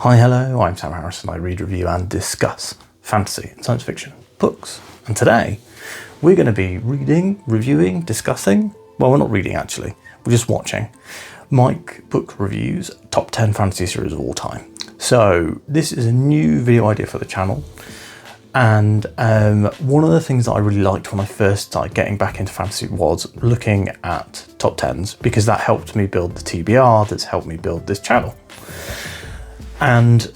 Hi, hello, I'm Sam Harris and I read, review and discuss fantasy and science fiction books. And today we're going to be reading, reviewing, discussing, well, we're not reading actually, we're just watching Mike Book Reviews Top 10 Fantasy Series of All Time. So this is a new video idea for the channel, and one of the things that I really liked when I first started getting back into fantasy was looking at top 10s, because that helped me build the TBR that's helped me build this channel. And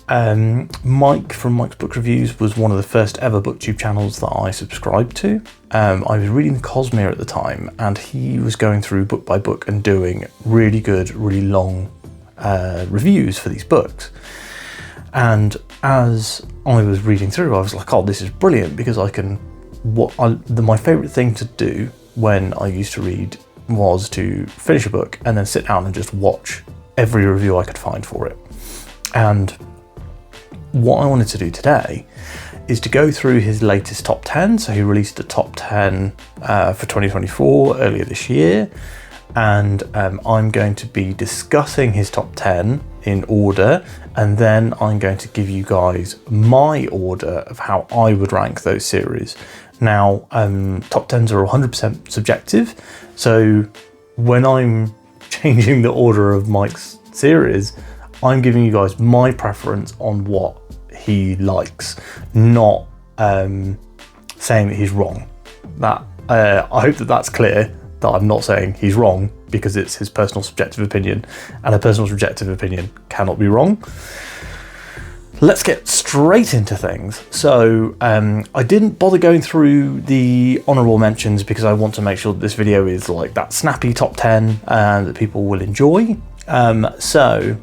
Mike from Mike's Book Reviews was one of the first ever Booktube channels that I subscribed to. I was reading Cosmere at the time, and he was going through book by book and doing really good, really long reviews for these books. And as I was reading through, I was like, oh, this is brilliant, because I can... my favourite thing to do when I used to read was to finish a book and then sit down and just watch every review I could find for it. And what I wanted to do today is to go through his latest top 10. So he released a top 10 for 2024 earlier this year. And I'm going to be discussing his top 10 in order. And then I'm going to give you guys my order of how I would rank those series. Now, top 10s are 100% subjective. So when I'm changing the order of Mike's series, I'm giving you guys my preference on what he likes, not saying that he's wrong. That I hope that that's clear, that I'm not saying he's wrong, because it's his personal subjective opinion, and a personal subjective opinion cannot be wrong. Let's get straight into things. So I didn't bother going through the honourable mentions because I want to make sure that this video is like that snappy top 10 that people will enjoy. So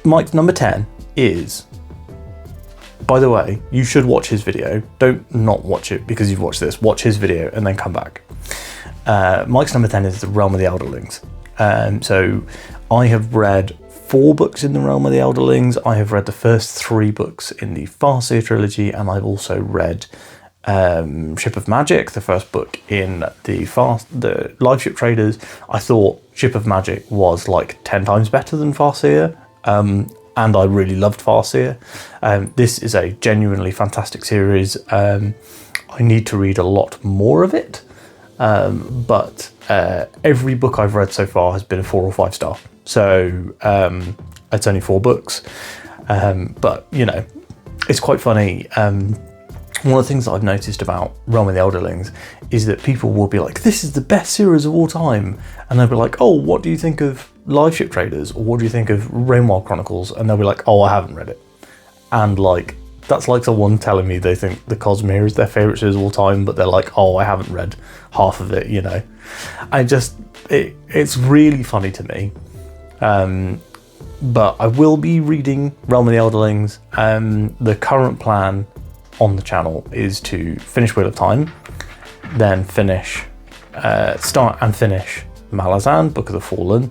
Mike's number 10 is, by the way, you should watch his video. Don't not watch it because you've watched this. Watch his video and then come back. Mike's number 10 is The Realm of the Elderlings. So I have read 4 books in The Realm of the Elderlings. I have read the first 3 books in the Farseer trilogy, and I've also read Ship of Magic, the first book in the Live Ship Traders. I thought Ship of Magic was like 10 times better than Farseer. And I really loved Farseer. This is a genuinely fantastic series. I need to read a lot more of it, but every book I've read so far has been a 4 or 5 star. So it's only 4 books, but you know, it's quite funny. One of the things that I've noticed about Realm of the Elderlings is that people will be like, this is the best series of all time. And they'll be like, oh, what do you think of Live Ship Traders? Or what do you think of Rainwild Chronicles? And they'll be like, oh, I haven't read it. And like, that's like someone telling me they think the Cosmere is their favourite series of all time, but they're like, oh, I haven't read half of it, you know. It's really funny to me. But I will be reading Realm of the Elderlings. The current plan on the channel is to finish Wheel of Time, then start and finish Malazan, Book of the Fallen,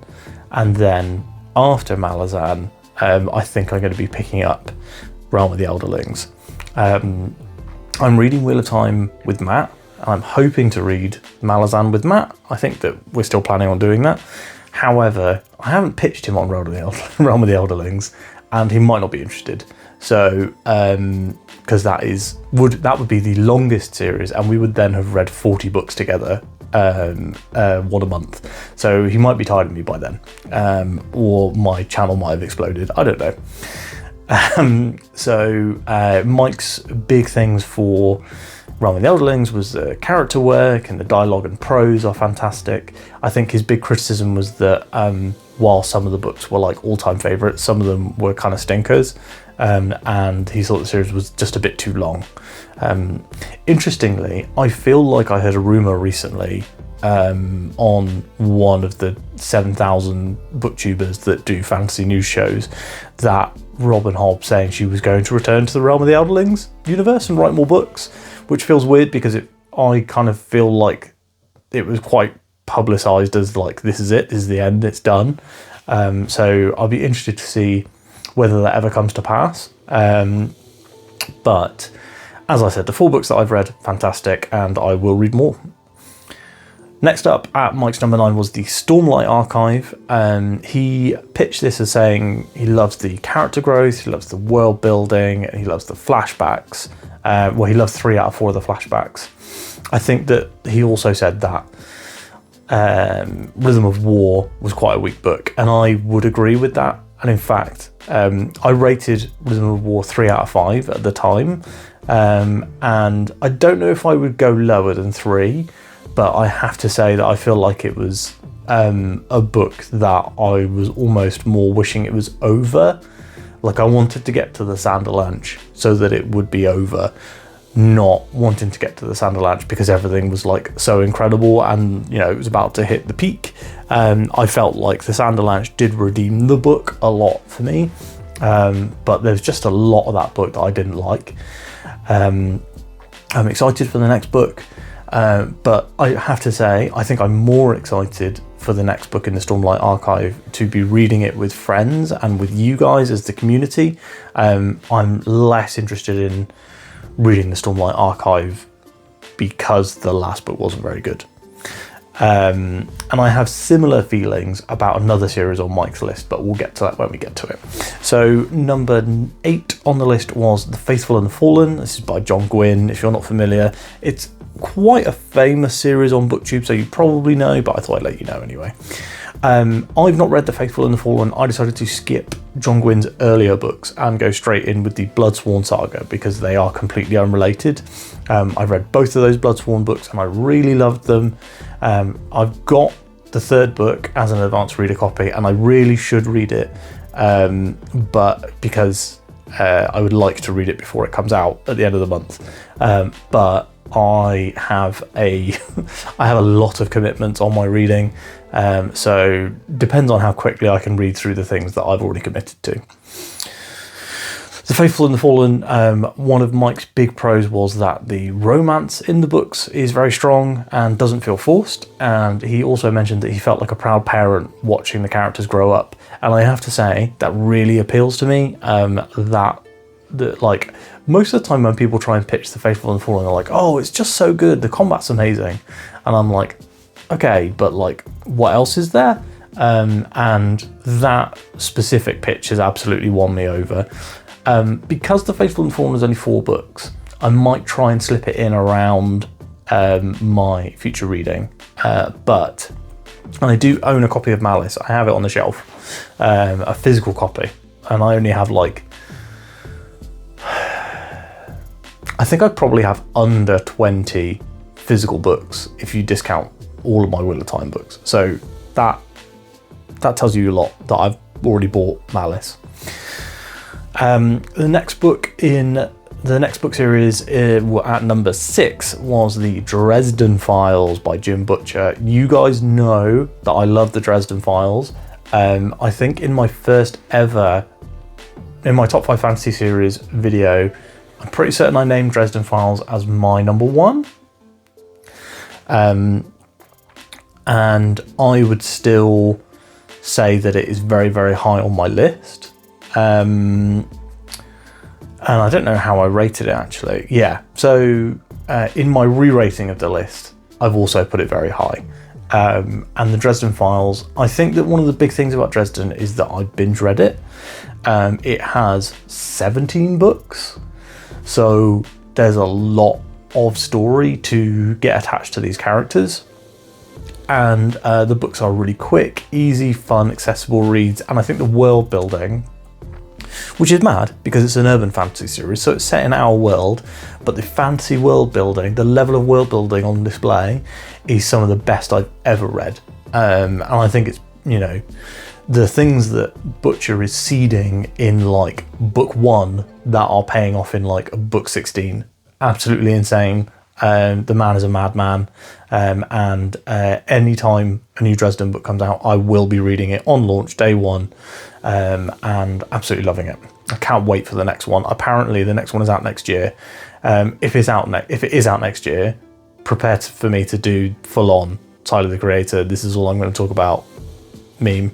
and then after Malazan, I think I'm going to be picking up Realm of the Elderlings. I'm reading Wheel of Time with Matt, and I'm hoping to read Malazan with Matt. I think that we're still planning on doing that. However, I haven't pitched him on Realm of the Elderlings, and he might not be interested. So, because that would be the longest series, and we would then have read 40 books together, one a month. So he might be tired of me by then, or my channel might have exploded. I don't know. So Mike's big things for Realm of the Elderlings was the character work, and the dialogue and prose are fantastic. I think his big criticism was that while some of the books were like all-time favourites, some of them were kind of stinkers. And he thought the series was just a bit too long. Interestingly, I feel like I heard a rumour recently on one of the 7,000 booktubers that do fantasy news shows that Robin Hobb saying she was going to return to the Realm of the Elderlings universe and write more books, which feels weird because I kind of feel like it was quite publicised as like, this is it, this is the end, it's done. So I'll be interested to see whether that ever comes to pass. But as I said, the 4 books that I've read, fantastic, and I will read more. Next up at Mike's number 9 was the Stormlight archive. He pitched this as saying he loves the character growth, he loves the world building, and he loves the flashbacks. Well, he loved 3 out of 4 of the flashbacks. I think that he also said that Rhythm of War was quite a weak book, and I would agree with that. And in fact, I rated Rhythm of War 3 out of 5 at the time, and I don't know if I would go lower than 3, but I have to say that I feel like it was a book that I was almost more wishing it was over. Like I wanted to get to the Sanderlanche so that it would be over, not wanting to get to the Sanderlanche because everything was like so incredible and you know it was about to hit the peak. I felt like the Sanderlanche did redeem the book a lot for me, but there's just a lot of that book that I didn't like. I'm excited for the next book, but I have to say I think I'm more excited for the next book in the Stormlight archive to be reading it with friends and with you guys as the community. I'm less interested in reading the Stormlight archive because the last book wasn't very good. And I have similar feelings about another series on Mike's list, but we'll get to that when we get to it. So number 8 on the list was The Faithful and the Fallen. This is by John Gwynne. If you're not familiar, it's quite a famous series on Booktube, so you probably know, but I thought I'd let you know anyway. I've not read The Faithful and the Fallen. I decided to skip John Gwynne's earlier books and go straight in with the Bloodsworn saga because they are completely unrelated. I've read both of those Bloodsworn books and I really loved them. I've got the 3rd book as an advanced reader copy and I really should read it, but because I would like to read it before it comes out at the end of the month. But I have a lot of commitments on my reading, so depends on how quickly I can read through the things that I've already committed to. The Faithful and the Fallen, one of Mike's big pros was that the romance in the books is very strong and doesn't feel forced, and he also mentioned that he felt like a proud parent watching the characters grow up, and I have to say that really appeals to me. That like most of the time when people try and pitch The Faithful and the Fallen, they're like, oh, it's just so good, the combat's amazing, and I'm like, okay, but like what else is there? And that specific pitch has absolutely won me over. Because The Faithful and the Fallen is only 4 books, I might try and slip it in around my future reading, but I do own a copy of Malice. I have it on the shelf, a physical copy, and I only have like, I think I probably have under 20 physical books if you discount all of my Wheel of Time books. So that tells you a lot that I've already bought Malice. The next book in the next book series at number 6 was the Dresden Files by Jim Butcher. You guys know that I love the Dresden Files. I think in my top 5 fantasy series video, I'm pretty certain I named Dresden Files as my number 1. And I would still say that it is very, very high on my list. And I don't know how I rated it actually. Yeah, so in my re-rating of the list, I've also put it very high. And the Dresden Files, I think that one of the big things about Dresden is that I binge read it. It has 17 books. So there's a lot of story to get attached to these characters. And the books are really quick, easy, fun, accessible reads. And I think the world building, which is mad because it's an urban fantasy series, so it's set in our world, but the fantasy world building, the level of world building on display is some of the best I've ever read. And I think it's, you know, the things that Butcher is seeding in like book 1 that are paying off in like book 16. Absolutely insane. The man is a madman. And anytime a new Dresden book comes out, I will be reading it on launch day 1, and absolutely loving it. I can't wait for the next one. Apparently the next one is out next year. If it is out next year, prepare for me to do full on Tyler the Creator, this is all I'm going to talk about meme.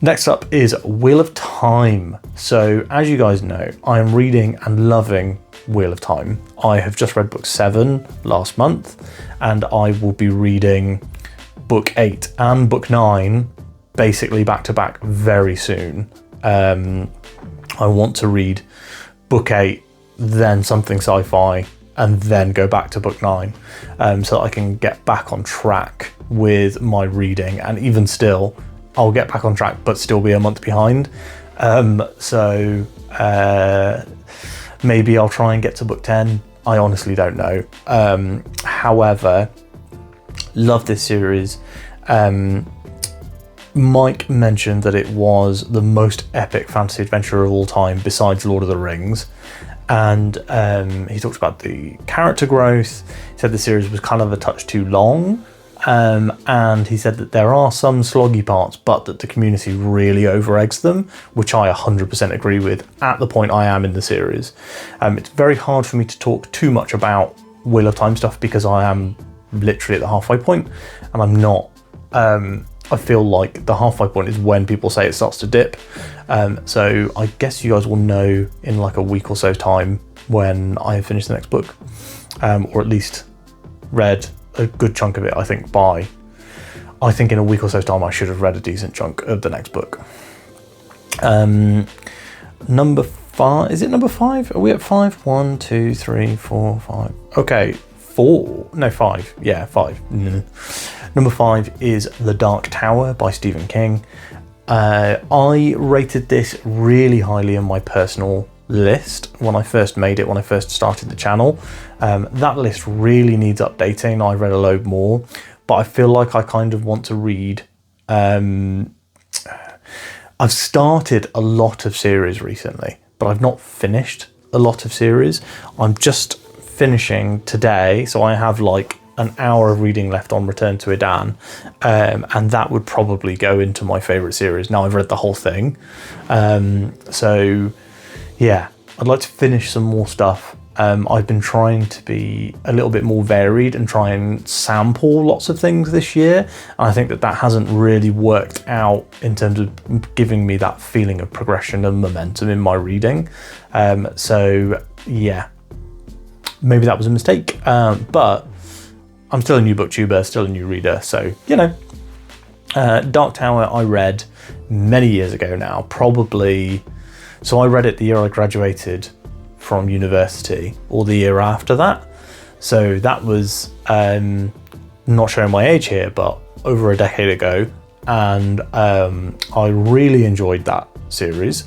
Next up is Wheel of Time. So as you guys know, I am reading and loving Wheel of Time. I have just read book 7 last month, and I will be reading book 8 and book 9 basically back to back very soon. I want to read book 8, then something sci-fi, and then go back to book 9, so that I can get back on track with my reading. And even still, I'll get back on track but still be a month behind. So maybe I'll try and get to book 10. I honestly don't know. However, love this series. Mike mentioned that it was the most epic fantasy adventure of all time besides Lord of the Rings. And he talked about the character growth. He said the series was kind of a touch too long. And he said that there are some sloggy parts, but that the community really over-eggs them, which I 100% agree with at the point I am in the series. It's very hard for me to talk too much about Wheel of Time stuff because I am literally at the halfway point, and I'm not. I feel like the halfway point is when people say it starts to dip. So I guess you guys will know in like a week or so time when I have finished the next book, or at least read a good chunk of it. I think in a week or so's time I should have read a decent chunk of the next book. Number 5, is it number 5? Are we at 5? 1, 2, 3, 4, 5. Okay, 4. No, 5. Yeah, 5. Number 5 is The Dark Tower by Stephen King. I rated this really highly in my personal list when I first made it, when I first started the channel. That list really needs updating. I read a load more, but I feel like I kind of want to read. I've started a lot of series recently, but I've not finished a lot of series. I'm just finishing today, so I have like an hour of reading left on Return to Edan, and that would probably go into my favourite series. Now I've read the whole thing, so yeah, I'd like to finish some more stuff. I've been trying to be a little bit more varied and try and sample lots of things this year, and I think that hasn't really worked out in terms of giving me that feeling of progression and momentum in my reading. So yeah, maybe that was a mistake, but I'm still a new booktuber, still a new reader, so, you know. Dark Tower I read many years ago now, probably, so I read it the year I graduated from university, or the year after that. So that was, not showing my age here, but over a decade ago, and I really enjoyed that series.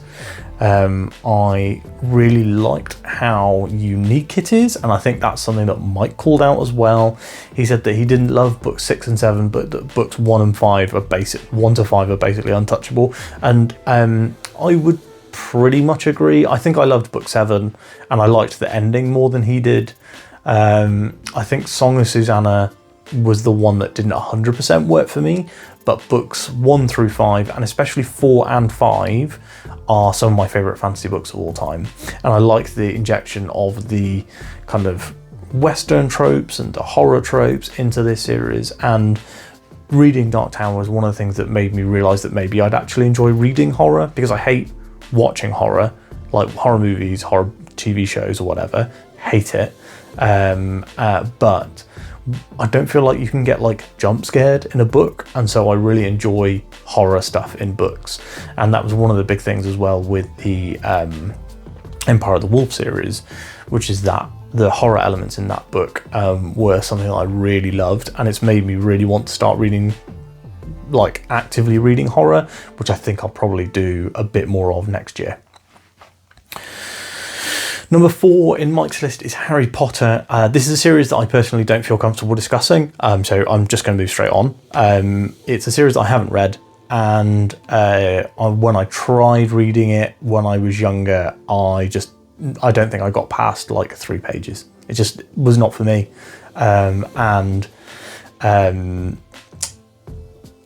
I really liked how unique it is, and I think that's something that Mike called out as well. He said that he didn't love books 6 and 7, but that books 1 and 5 are 1 to 5 are basically untouchable. And I would pretty much agree. I think I loved book 7, and I liked the ending more than he did. I think Song of Susanna was the one that didn't 100% work for me, but books 1 through 5, and especially 4 and 5, are some of my favourite fantasy books of all time. And I liked the injection of the kind of Western tropes and the horror tropes into this series, and reading Dark Tower was one of the things that made me realise that maybe I'd actually enjoy reading horror, because I hate watching horror, like horror movies, horror TV shows or whatever, hate it. But I don't feel like you can get like jump scared in a book, and so I really enjoy horror stuff in books. And that was one of the big things as well with the Empire of the Wolf series, which is that the horror elements in that book were something that I really loved, and it's made me really want to start reading, like actively reading horror, which I think I'll probably do a bit more of next year. Number 4 in Mike's list is Harry Potter. This is a series that I personally don't feel comfortable discussing, so I'm just going to move straight on. It's a series that I haven't read, and when I tried reading it when I was younger, I don't think I got past like 3 pages. It just was not for me. And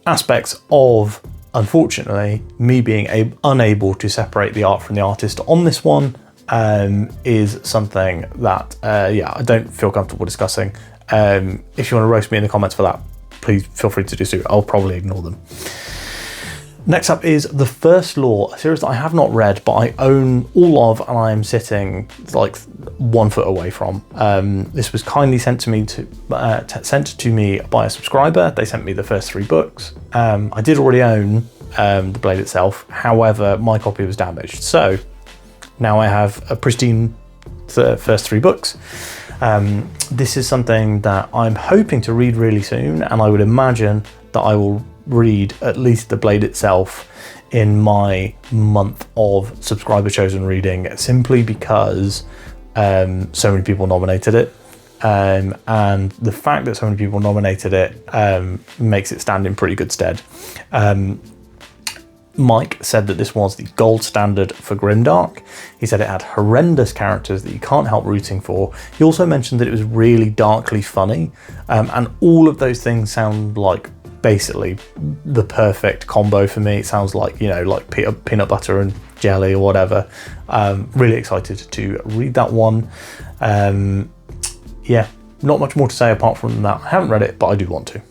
aspects of, unfortunately, me being unable to separate the art from the artist on this one is something that I don't feel comfortable discussing. If you want to roast me in the comments for that, please feel free to do so. I'll probably ignore them. Next up is The First Law, a series that I have not read, but I own all of, and I am sitting like 1 foot away from. This was kindly sent to me by a subscriber. They sent me the first 3 books. I did already own the Blade itself. However, my copy was damaged. So now I have a pristine first 3 books. This is something that I'm hoping to read really soon, and I would imagine that I will read at least the Blade itself in my month of subscriber chosen reading, simply because so many people nominated it, and the fact that so many people nominated it makes it stand in pretty good stead. Mike said that this was the gold standard for grimdark. He said it had horrendous characters that you can't help rooting for. He also mentioned that it was really darkly funny, and all of those things sound like basically the perfect combo for me. It sounds like, you know, like peanut butter and jelly or whatever. Really excited to read that one. Yeah, not much more to say apart from that. I haven't read it, but I do want to.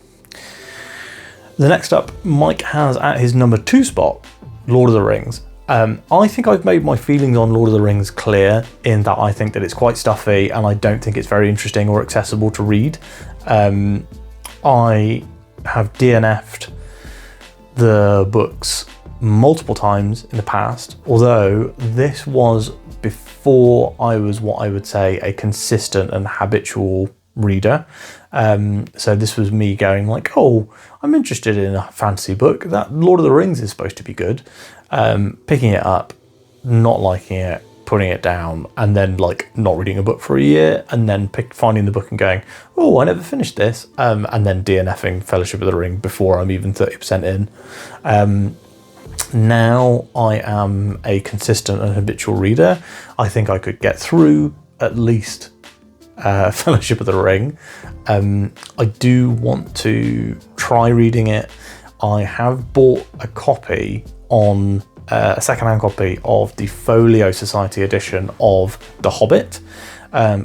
The next up, Mike has at his number 2 spot, Lord of the Rings. I think I've made my feelings on Lord of the Rings clear, in that I think that it's quite stuffy and I don't think it's very interesting or accessible to read. I have DNF'd the books multiple times in the past, although this was before I was what I would say a consistent and habitual reader. So this was me going like, oh, I'm interested in a fantasy book. That Lord of the Rings is supposed to be good. Picking it up, not liking it, putting it down, and then like not reading a book for a year, and then finding the book and going, oh, I never finished this, and then DNFing Fellowship of the Ring before I'm even 30% in. Now I am a consistent and habitual reader. I think I could get through at least Fellowship of the Ring. I do want to try reading it. I have bought a copy on a secondhand copy of the Folio Society edition of The Hobbit,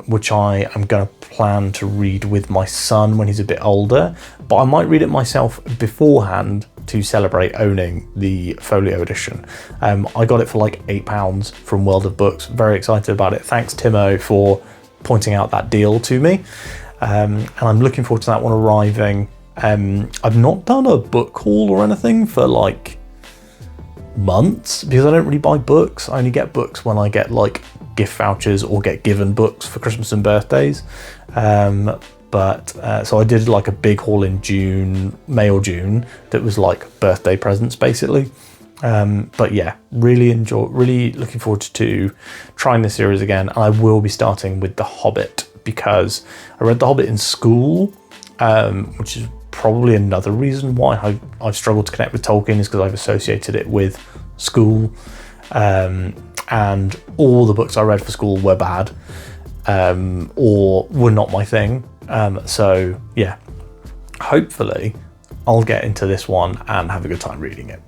which I am going to plan to read with my son when he's a bit older, but I might read it myself beforehand to celebrate owning the Folio edition. I got it for like £8 from World of Books. Very excited about it. Thanks Timo for pointing out that deal to me, and I'm looking forward to that one arriving. I've not done a book haul or anything for like months because I don't really buy books. I only get books when I get like gift vouchers or get given books for Christmas and birthdays. So I did like a big haul in May or June that was like birthday presents basically. But yeah, really looking forward to trying this series again. And I will be starting with The Hobbit because I read The Hobbit in school, which is probably another reason why I've struggled to connect with Tolkien, is because I've associated it with school, and all the books I read for school were bad, or were not my thing. So yeah, hopefully I'll get into this one and have a good time reading it.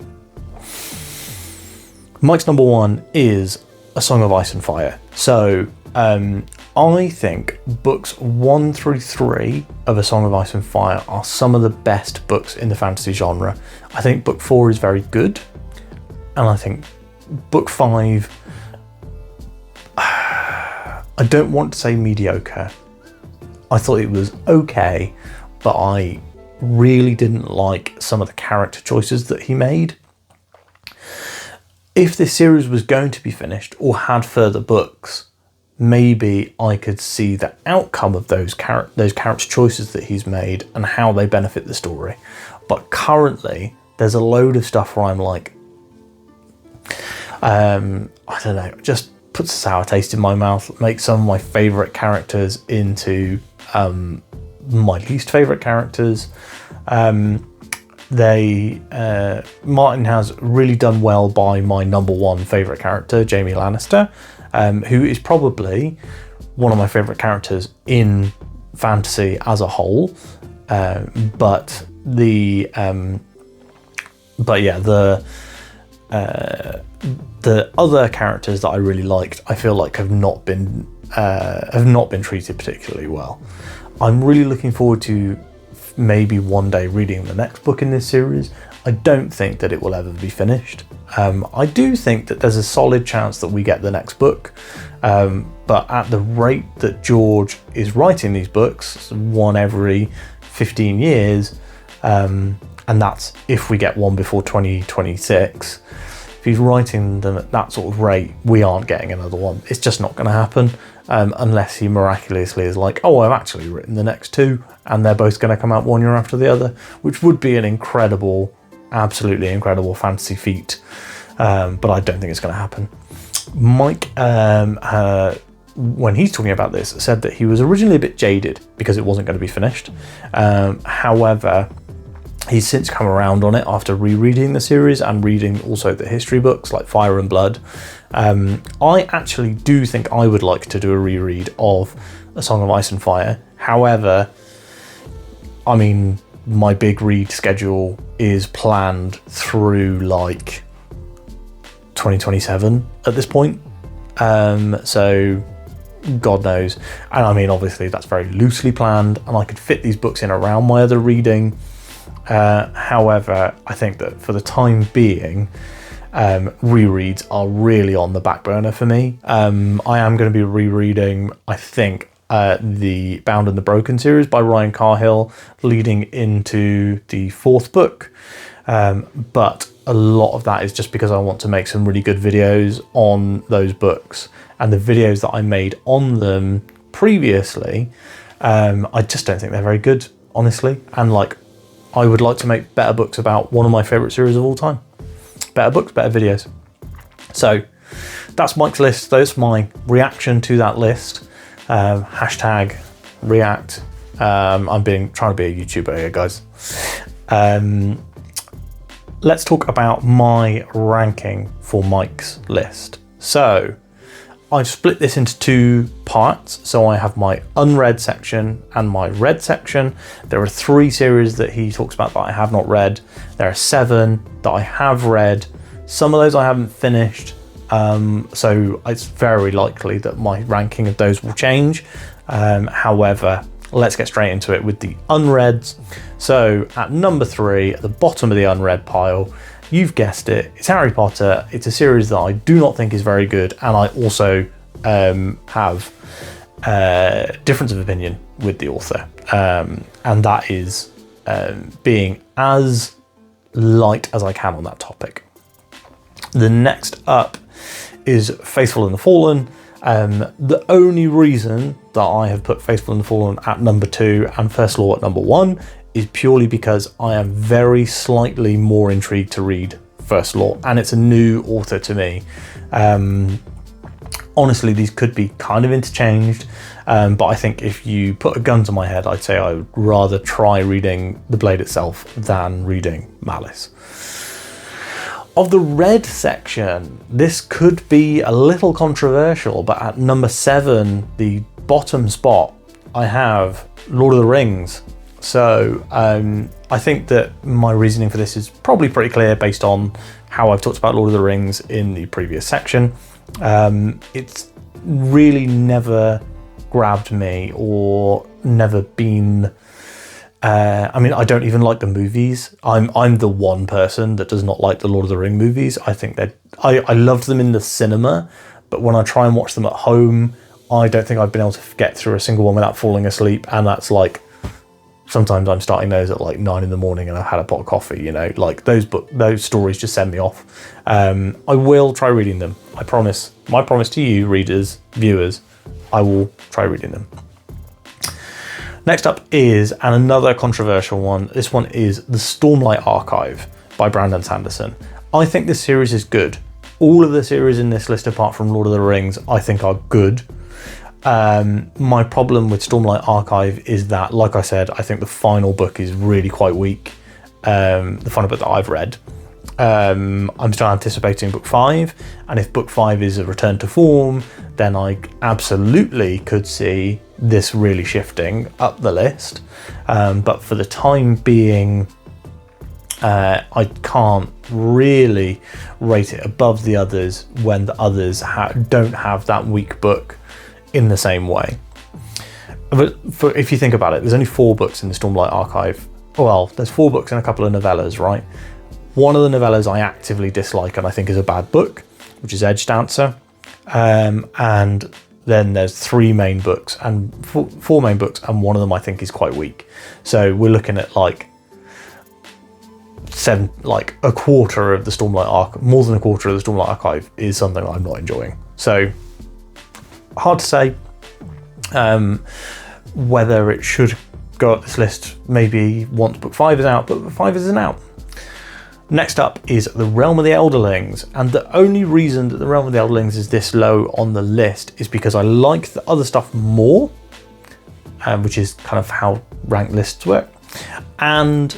Mike's number 1 is A Song of Ice and Fire. So I think books 1 through 3 of A Song of Ice and Fire are some of the best books in the fantasy genre. I think book 4 is very good, and I think book 5, I don't want to say mediocre. I thought it was okay, but I really didn't like some of the character choices that he made. If this series was going to be finished or had further books, maybe I could see the outcome of those character choices that he's made and how they benefit the story. But currently, there's a load of stuff where I'm like, I don't know, just puts a sour taste in my mouth, makes some of my favourite characters into my least favourite characters. Martin has really done well by my number 1 favourite character, Jaime Lannister, who is probably one of my favourite characters in fantasy as a whole. But the other characters that I really liked, I feel like have not been treated particularly well. I'm really looking forward to maybe one day reading the next book in this series. I don't think that it will ever be finished. I do think that there's a solid chance that we get the next book, but at the rate that George is writing these books, one every 15 years, and that's if we get one before 2026, if he's writing them at that sort of rate, we aren't getting another one. It's just not going to happen, unless he miraculously is like, oh, I've actually written the next two, and they're both going to come out 1 year after the other, which would be an incredible, absolutely incredible fantasy feat, but I don't think it's going to happen. Mike, when he's talking about this, said that he was originally a bit jaded because it wasn't going to be finished. However, he's since come around on it after rereading the series and reading also the history books like Fire and Blood. I actually do think I would like to do a reread of A Song of Ice and Fire. However, I mean, my big read schedule is planned through like 2027 at this point. So God knows. And I mean, obviously that's very loosely planned and I could fit these books in around my other reading. However, I think that for the time being, rereads are really on the back burner for me. I am going to be rereading, I think, the Bound and the Broken series by Ryan Cahill, leading into the fourth book. But a lot of that is just because I want to make some really good videos on those books, and the videos that I made on them previously, I just don't think they're very good, honestly. And like, I would like to make better books about one of my favorite series of all time. Better books, better videos. So that's Mike's list. That's my reaction to that list. Hashtag react. I'm trying to be a YouTuber here, guys. Let's talk about my ranking for Mike's list. So I've split this into two parts. So I have my unread section and my read section. There are 3 series that he talks about that I have not read. There are 7 that I have read. Some of those I haven't finished. So it's very likely that my ranking of those will change. However, let's get straight into it with the unreads. So at number 3, at the bottom of the unread pile, you've guessed it, it's Harry Potter. It's a series that I do not think is very good, and I also have a difference of opinion with the author, and that is being as light as I can on that topic. The next up is Faithful and the Fallen. The only reason that I have put Faithful and the Fallen at number 2 and First Law at number 1 is purely because I am very slightly more intrigued to read First Law, and it's a new author to me. Honestly, these could be kind of interchanged, but I think if you put a gun to my head, I'd say I would rather try reading The Blade itself than reading Malice. Of the red section, this could be a little controversial, but at number 7, the bottom spot, I have Lord of the Rings. So I think that my reasoning for this is probably pretty clear based on how I've talked about Lord of the Rings in the previous section. It's really never grabbed me or never been... I mean, I don't even like the movies. I'm the one person that does not like the Lord of the Rings movies. I think that I loved them in the cinema, but when I try and watch them at home, I don't think I've been able to get through a single one without falling asleep. And that's like, sometimes I'm starting those at like 9 a.m. and I've had a pot of coffee, you know, like those stories just send me off. I will try reading them. I promise. My promise to you, readers, viewers, I will try reading them. Next up is, and another controversial one, this one is The Stormlight Archive by Brandon Sanderson. I think this series is good. All of the series in this list, apart from Lord of the Rings, I think are good. My problem with Stormlight Archive is that, like I said, I think the final book is really quite weak. The final book that I've read. I'm still anticipating book 5, and if book 5 is a return to form, then I absolutely could see this really shifting up the list. But for the time being, I can't really rate it above the others when the others don't have that weak book in the same way. But if you think about it, there's only 4 books in the Stormlight Archive. Well, there's 4 books and a couple of novellas, right? One of the novellas I actively dislike and I think is a bad book, which is Edge Dancer. And then there's three main books and four main books, and one of them I think is quite weak. So we're looking at like a quarter of the Stormlight arc, more than a quarter of the Stormlight archive is something I'm not enjoying. So hard to say whether it should go up this list maybe once book 5 is out, but book 5 isn't out. Next up is The Realm of the Elderlings, and the only reason that The Realm of the Elderlings is this low on the list is because I like the other stuff more, which is kind of how ranked lists work. And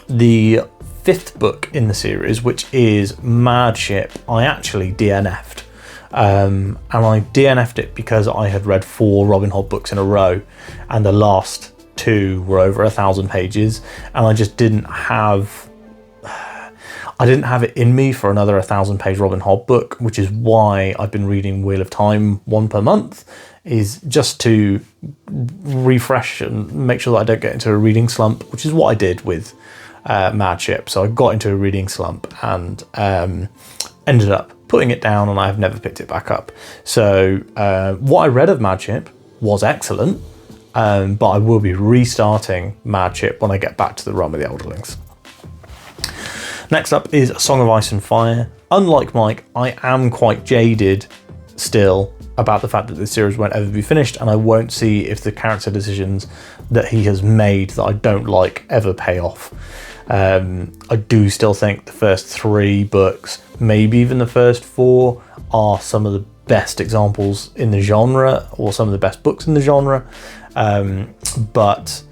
the 5th book in the series, which is Mad Ship, I actually DNF'd. And I DNF'd it because I had read 4 Robin Hood books in a row, and the last 2 were over 1,000 pages, and I just didn't have it in me for another 1,000-page Robin Hood book, which is why I've been reading Wheel of Time 1 per month, is just to refresh and make sure that I don't get into a reading slump, which is what I did with Mad Ship. So I got into a reading slump and ended up putting it down, and I've never picked it back up. So what I read of Mad Ship was excellent, but I will be restarting Mad Ship when I get back to The Realm of the Elderlings. Next up is A Song of Ice and Fire. Unlike Mike, I am quite jaded still about the fact that this series won't ever be finished, and I won't see if the character decisions that he has made that I don't like ever pay off. I do still think the first 3 books, maybe even the first 4, are some of the best examples in the genre, or some of the best books in the genre. But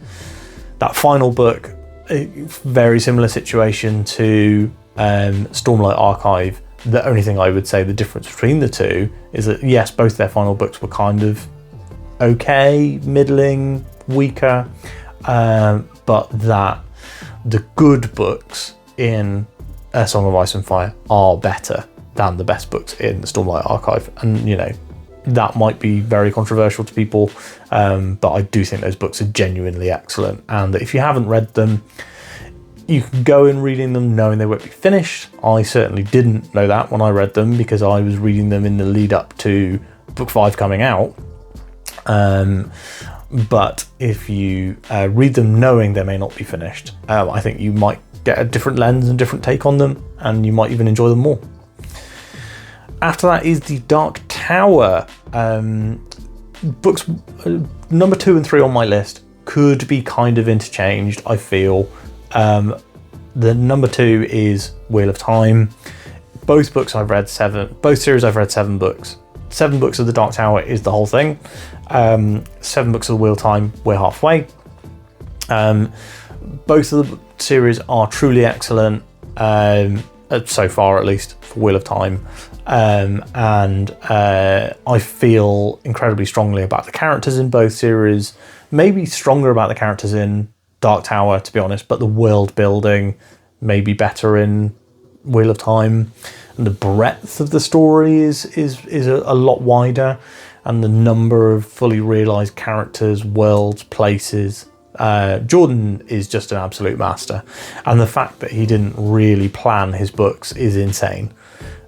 that final book, a very similar situation to Stormlight Archive. The only thing I would say the difference between the two is that yes, both their final books were kind of okay, middling, weaker, but that the good books in A Song of Ice and Fire are better than the best books in the Stormlight Archive. And you know, that might be very controversial to people, but I do think those books are genuinely excellent, and that if you haven't read them, you can go in reading them knowing they won't be finished. I certainly didn't know that when I read them, because I was reading them in the lead up to book 5 coming out. But if you read them knowing they may not be finished, I think you might get a different lens and different take on them, and you might even enjoy them more. After that is The Dark Tower. Books number 2 and 3 on my list could be kind of interchanged, I feel. The number 2 is Wheel of Time. Both series I've read 7 books. 7 books of The Dark Tower is the whole thing. 7 books of The Wheel of Time, we're halfway. Both of the series are truly excellent, so far at least, for Wheel of Time. And I feel incredibly strongly about the characters in both series, maybe stronger about the characters in Dark Tower, to be honest, but the world building may be better in Wheel of Time, and the breadth of the story is a lot wider, and the number of fully realised characters, worlds, places. Jordan is just an absolute master, and the fact that he didn't really plan his books is insane.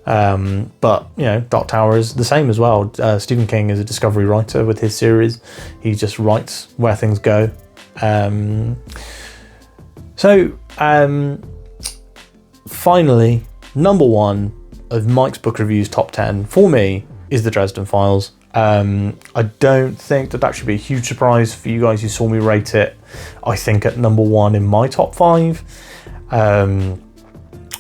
But you know, Dark Tower is the same as well. Stephen King is a discovery writer with his series. He just writes where things go. Finally, number 1 of Mike's book reviews top 10 for me is the Dresden Files. I don't think that should be a huge surprise for you guys who saw me rate it. I think at number 1 in my top 5.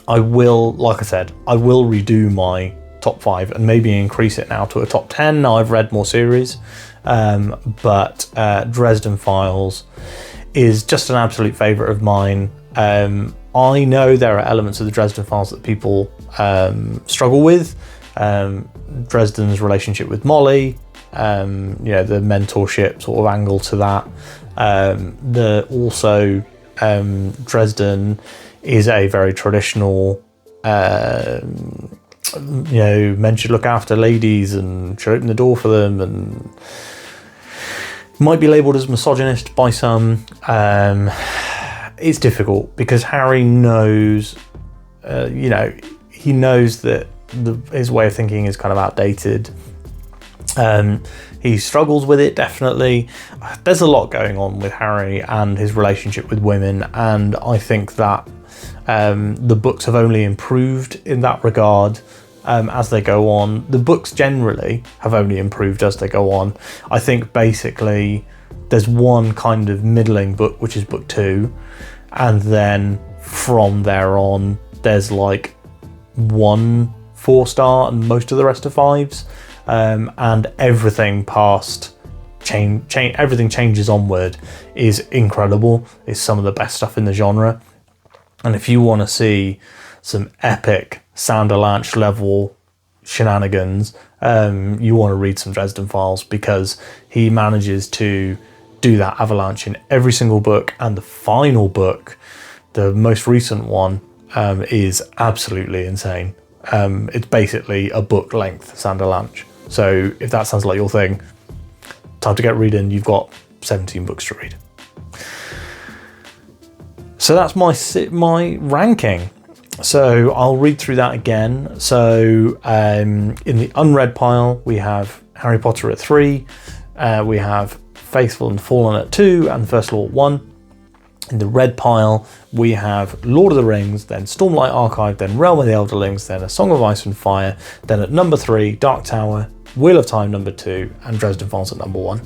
I will, like I said, I will redo my top 5 and maybe increase it now to a top 10. Now I've read more series, but Dresden Files is just an absolute favourite of mine. I know there are elements of the Dresden Files that people struggle with. Dresden's relationship with Molly, the mentorship sort of angle to that. Dresden is a very traditional, men should look after ladies and should open the door for them, and might be labelled as misogynist by some. it's difficult because Harry knows, you know, he knows that his way of thinking is kind of outdated. He struggles with it, definitely. There's a lot going on with Harry and his relationship with women, and I think that the books have only improved in that regard as they go on. The books generally have only improved as they go on. I think basically there's one kind of middling book, which is book 2, and then from there on there's like 1 4-star and most of the rest are 5s. And everything past everything changes onward is incredible. It's some of the best stuff in the genre. And if you want to see some epic Sanderlanche level shenanigans, you want to read some Dresden Files, because he manages to do that avalanche in every single book, and the final book, the most recent one, is absolutely insane. It's basically a book length Sanderlanche. So if that sounds like your thing, time to get reading. You've got 17 books to read. So that's my ranking. So I'll read through that again. So in the unread pile, we have Harry Potter at 3. We have Faithful and Fallen at 2, and The First Law at 1. In the red pile, we have Lord of the Rings, then Stormlight Archive, then Realm of the Elderlings, then A Song of Ice and Fire, then at number 3, Dark Tower, Wheel of Time number 2, and Dresden Files at number 1.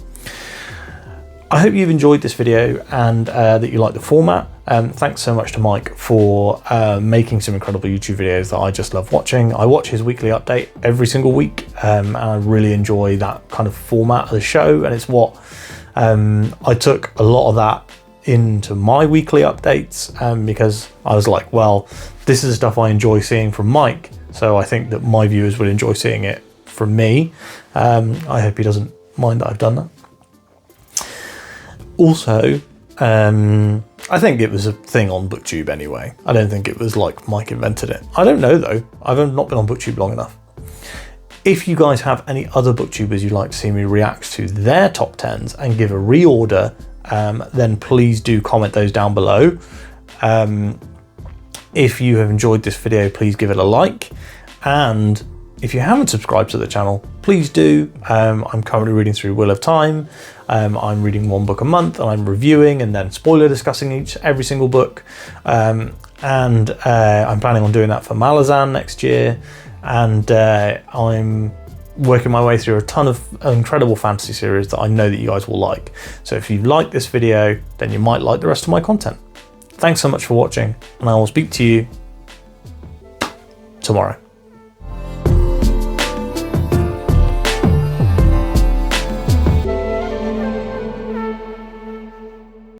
I hope you've enjoyed this video and that you like the format. Thanks so much to Mike for making some incredible YouTube videos that I just love watching. I watch his weekly update every single week, and I really enjoy that kind of format of the show, and it's what I took a lot of that into my weekly updates, because I was like, well, this is the stuff I enjoy seeing from Mike, so I think that my viewers will enjoy seeing it from me. I hope he doesn't mind that I've done that. Also, I think it was a thing on Booktube anyway. I don't think it was like Mike invented it. I don't know though. I've not been on Booktube long enough. If you guys have any other Booktubers you'd like to see me react to their top 10s and give a reorder, then please do comment those down below. If you have enjoyed this video, please give it a like, and if you haven't subscribed to the channel, please do. I'm currently reading through Wheel of Time. I'm reading 1 book a month, and I'm reviewing and then spoiler discussing every single book. And I'm planning on doing that for Malazan next year. And I'm working my way through a ton of incredible fantasy series that I know that you guys will like. So if you like this video, then you might like the rest of my content. Thanks so much for watching, and I will speak to you tomorrow.